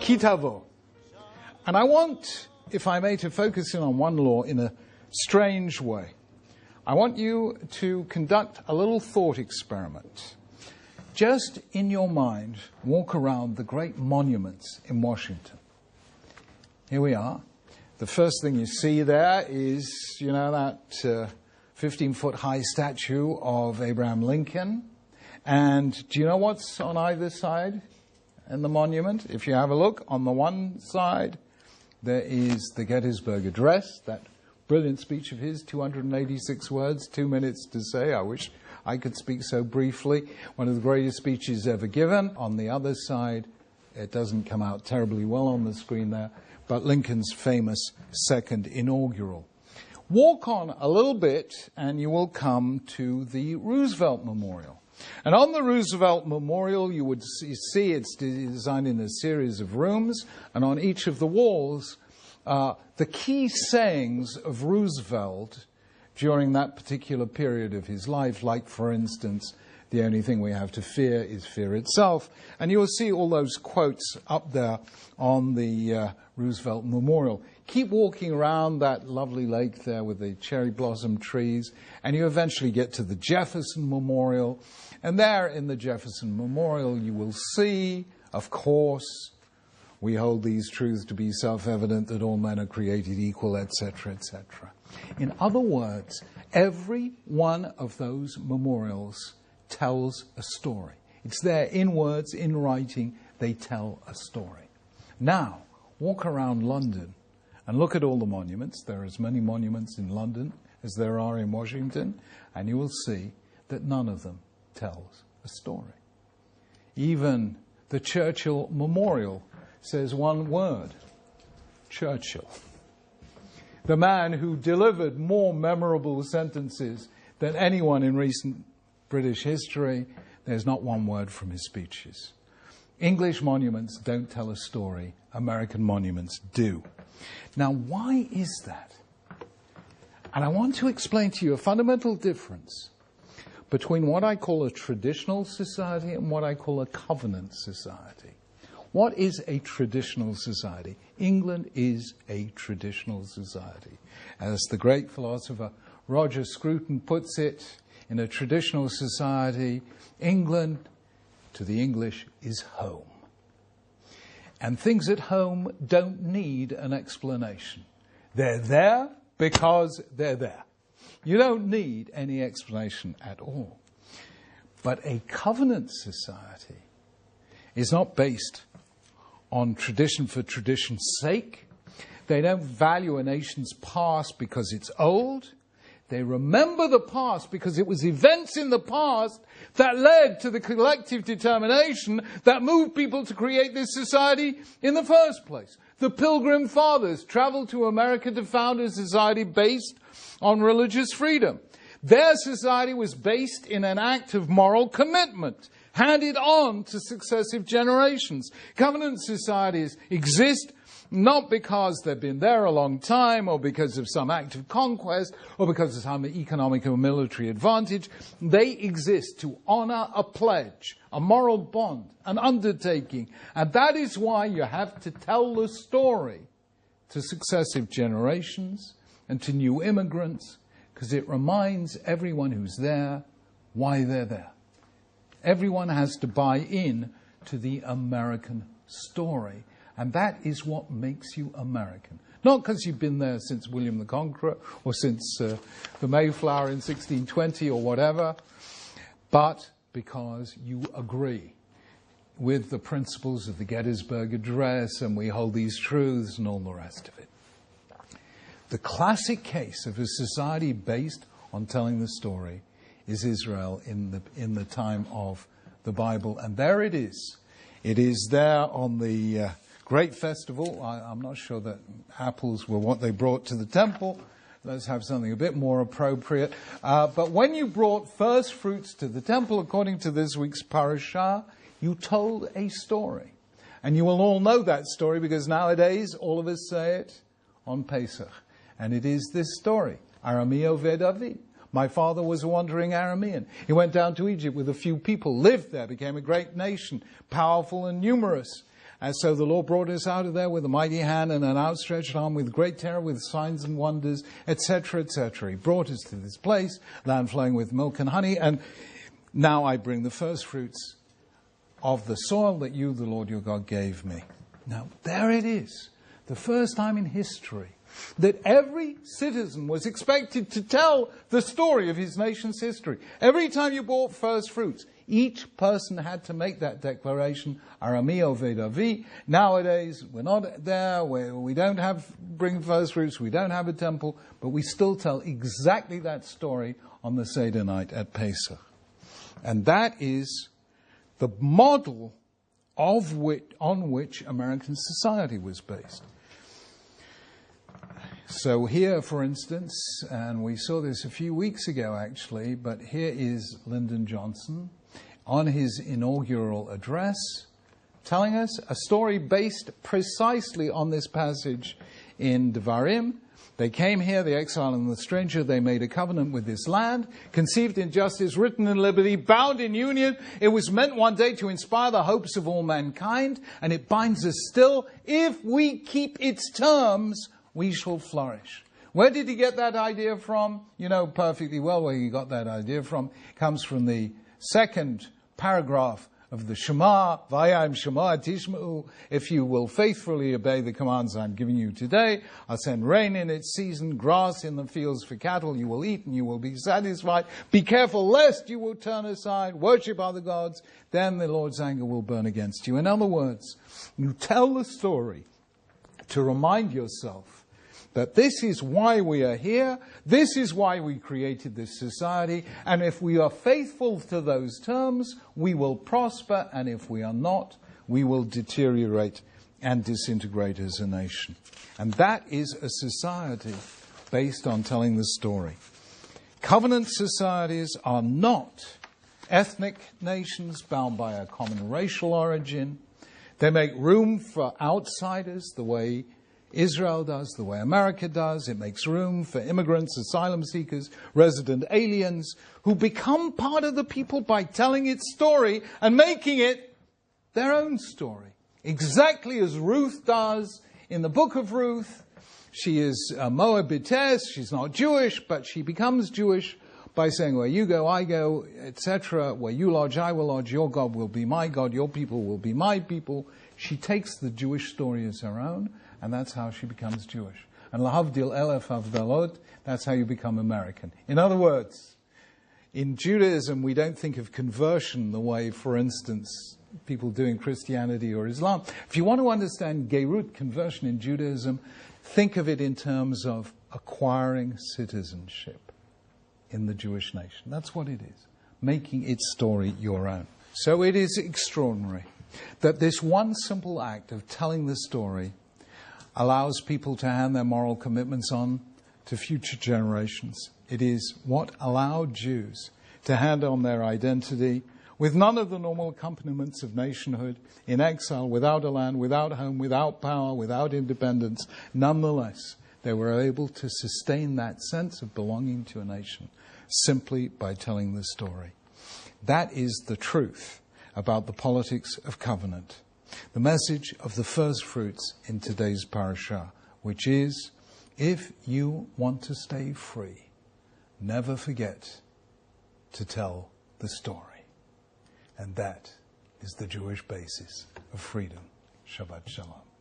KiTavo. And I want, if I may, to focus in on one law in a strange way. I want you to conduct a little thought experiment. Just in your mind, walk around the great monuments in Washington. Here we are. The first thing you see there is, that 15-foot high statue of Abraham Lincoln. And do you know what's on either side in the monument? If you have a look, on the one side, there is the Gettysburg Address, that brilliant speech of his, 286 words, 2 minutes to say. I wish I could speak so briefly. One of the greatest speeches ever given. On the other side, it doesn't come out terribly well on the screen there, but Lincoln's famous second inaugural. Walk on a little bit and you will come to the Roosevelt Memorial. And on the Roosevelt Memorial, you would see it's designed in a series of rooms, and on each of the walls, the key sayings of Roosevelt during that particular period of his life, like, for instance, the only thing we have to fear is fear itself. And you will see all those quotes up there on the Roosevelt Memorial. Keep walking around that lovely lake there with the cherry blossom trees, and you eventually get to the Jefferson Memorial. And there in the Jefferson Memorial you will see, of course, we hold these truths to be self-evident that all men are created equal, etc., etc. In other words, every one of those memorials tells a story. It's there in words, in writing, they tell a story. Now, walk around London and look at all the monuments. There are as many monuments in London as there are in Washington, and you will see that none of them tells a story. Even the Churchill Memorial says one word: Churchill. The man who delivered more memorable sentences than anyone in recent British history. There's not one word from his speeches. English monuments don't tell a story. American monuments do. Now, why is that? And I want to explain to you a fundamental difference between what I call a traditional society and what I call a covenant society. What is a traditional society? England is a traditional society. As the great philosopher Roger Scruton puts it, in a traditional society, England, to the English, is home. And things at home don't need an explanation. They're there because they're there. You don't need any explanation at all. But a covenant society is not based on tradition for tradition's sake. They don't value a nation's past because it's old. They remember the past because it was events in the past that led to the collective determination that moved people to create this society in the first place. The Pilgrim Fathers traveled to America to found a society based on religious freedom. Their society was based in an act of moral commitment, handed on to successive generations. Covenant societies exist not because they've been there a long time or because of some act of conquest or because of some economic or military advantage. They exist to honor a pledge, a moral bond, an undertaking. And that is why you have to tell the story to successive generations and to new immigrants, because it reminds everyone who's there why they're there. Everyone has to buy in to the American story. And that is what makes you American. Not because you've been there since William the Conqueror or since the Mayflower in 1620 or whatever, but because you agree with the principles of the Gettysburg Address and we hold these truths and all the rest of it. The classic case of a society based on telling the story is Israel in the time of the Bible. And there it is. It is there on the great festival. I'm not sure that apples were what they brought to the temple. Let's have something a bit more appropriate. But when you brought first fruits to the temple, according to this week's parashah, you told a story. And you will all know that story because nowadays all of us say it on Pesach. And it is this story Arami Oved Avi. My father was a wandering Aramean. He went down to Egypt with a few people, lived there, became a great nation, powerful and numerous. And so the Lord brought us out of there with a mighty hand and an outstretched arm, with great terror, with signs and wonders, etc., etc. He brought us to this place, land flowing with milk and honey, and now I bring the first fruits of the soil that you, the Lord your God, gave me. Now, there it is, the first time in history that every citizen was expected to tell the story of his nation's history. Every time you bought first fruits, each person had to make that declaration, Arami Oved Avi. Nowadays, we're not there, we don't bring first fruits, we don't have a temple, but we still tell exactly that story on the Seder night at Pesach. And that is the model on which American society was based. So here, for instance, and we saw this a few weeks ago actually, but here is Lyndon Johnson on his inaugural address telling us a story based precisely on this passage in Devarim. They came here, the exile and the stranger, they made a covenant with this land, conceived in justice, written in liberty, bound in union. It was meant one day to inspire the hopes of all mankind, and it binds us still. If we keep its terms, we shall flourish. Where did he get that idea from? You know perfectly well where he got that idea from. It comes from the second paragraph of the Shema, Vayam Shema Tishma'u. If you will faithfully obey the commands I'm giving you today, I'll send rain in its season, grass in the fields for cattle, you will eat and you will be satisfied. Be careful lest you will turn aside, worship other gods, then the Lord's anger will burn against you. In other words, you tell the story to remind yourself that this is why we are here, this is why we created this society, and if we are faithful to those terms, we will prosper, and if we are not, we will deteriorate and disintegrate as a nation. And that is a society based on telling the story. Covenant societies are not ethnic nations bound by a common racial origin. They make room for outsiders the way Israel does, the way America does. It makes room for immigrants, asylum seekers, resident aliens who become part of the people by telling its story and making it their own story. Exactly as Ruth does in the book of Ruth. She is a Moabitess, she's not Jewish, but she becomes Jewish by saying, where you go, I go, etc. Where you lodge, I will lodge. Your God will be my God. Your people will be my people. She takes the Jewish story as her own, and that's how she becomes Jewish. And lahavdil elef avdalot, that's how you become American. In other words, in Judaism, we don't think of conversion the way, for instance, people do in Christianity or Islam. If you want to understand Geirut, conversion in Judaism, think of it in terms of acquiring citizenship in the Jewish nation. That's what it is, making its story your own. So it is extraordinary that this one simple act of telling the story allows people to hand their moral commitments on to future generations. It is what allowed Jews to hand on their identity with none of the normal accompaniments of nationhood, in exile, without a land, without home, without power, without independence. Nonetheless, they were able to sustain that sense of belonging to a nation simply by telling the story. That is the truth about the politics of covenant. The message of the first fruits in today's parasha, which is, if you want to stay free, never forget to tell the story. And that is the Jewish basis of freedom. Shabbat Shalom.